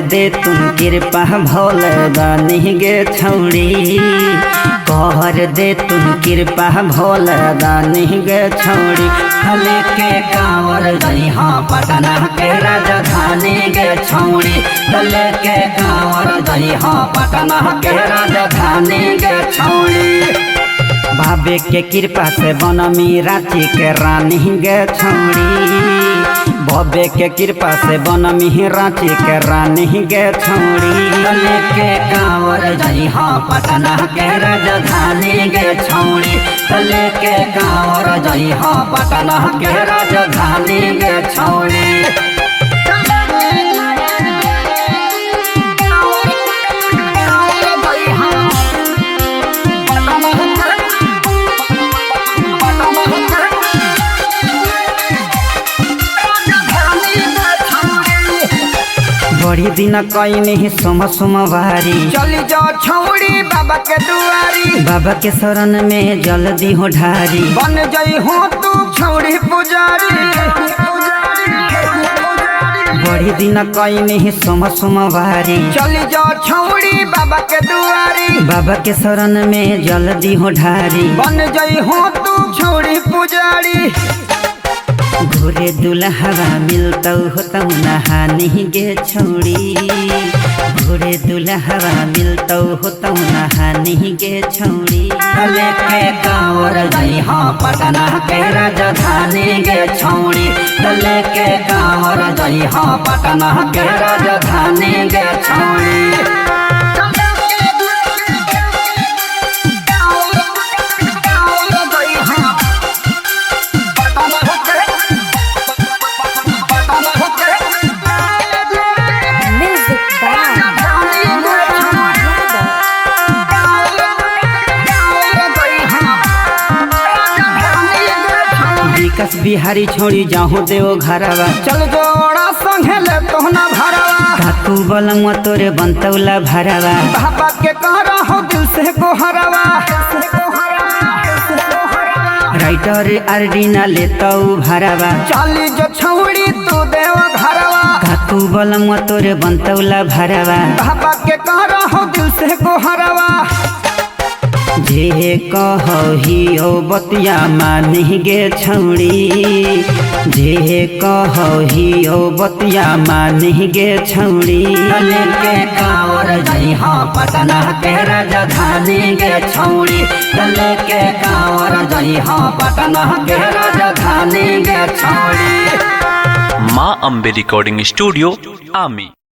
दे तुम कृपा भोले दानी गे छौड़ी, कर दे तुम कृपा भोले दानी गे छौड़ी। लेके कांवर जइहा पटना के राजधानी गे छौड़ी, लेके कांवर जइहा पटना के राजधानी गे छौड़ी। बाबे के कृपा से बनमी रांची के रानी गे छौड़ी, बाबे के कृपा से बनमी रांची के रानी गे छौड़ी। लेके कांवर जइहा पटना के राजधानी गे छौड़ी, लेके कांवर जइहा पटना के राजधानी गे छौड़ी। बड़ी दिन कई नहीं सोमवारी, चली जाओ छौड़ी बाबा के दुआरी। बाबा के शरण में जल्दी हो ढारी, बन जई हो तू छौड़ी पुजारी। बड़ी दिन कई नहीं सोमवारी, चली जाओ छौड़ी बाबा के दुआरी। बाबा के शरण में जल्दी हो ढारी, बन जई हो तू छौड़ी पुजारी। घोरे दुल्हवा मिलतौ होतौ नहानी गे छौड़ी, घोरे दुल्हवा मिलतौ होतौ नहानी गे छौड़ी। लेके कांवर जइहा पटना के राजधानी गे छौड़ी, लेके कांवर जइहा पटना के राजधानी गे छौड़ी। विकास बिहारी छोड़ी जाहू देव घरवा, चल जोड़ा संगे ले तोहना भरवा। काकू बलम तोरे बनतौला भरवा, बाबा के कहरा हो दिल से गोहरवा। राइटर आरडीना लेतौ भरवा, चली जो छौड़ी तू देव घरवा। काकू बलम तोरे बनतौला भरवा, बाबा के कहरा हो दिल से गोहरवा। जे कही ओ बतिया मानी गे छौड़ी, जे कही ओ बतिया मानी गे छौड़ी। लेके कांवर जइहा पटना के राजधानी गे छौड़ी, लेके कांवर जइहा पटना के राजधानी गे छौड़ी। माँ अम्बे रिकॉर्डिंग स्टूडियो आमी।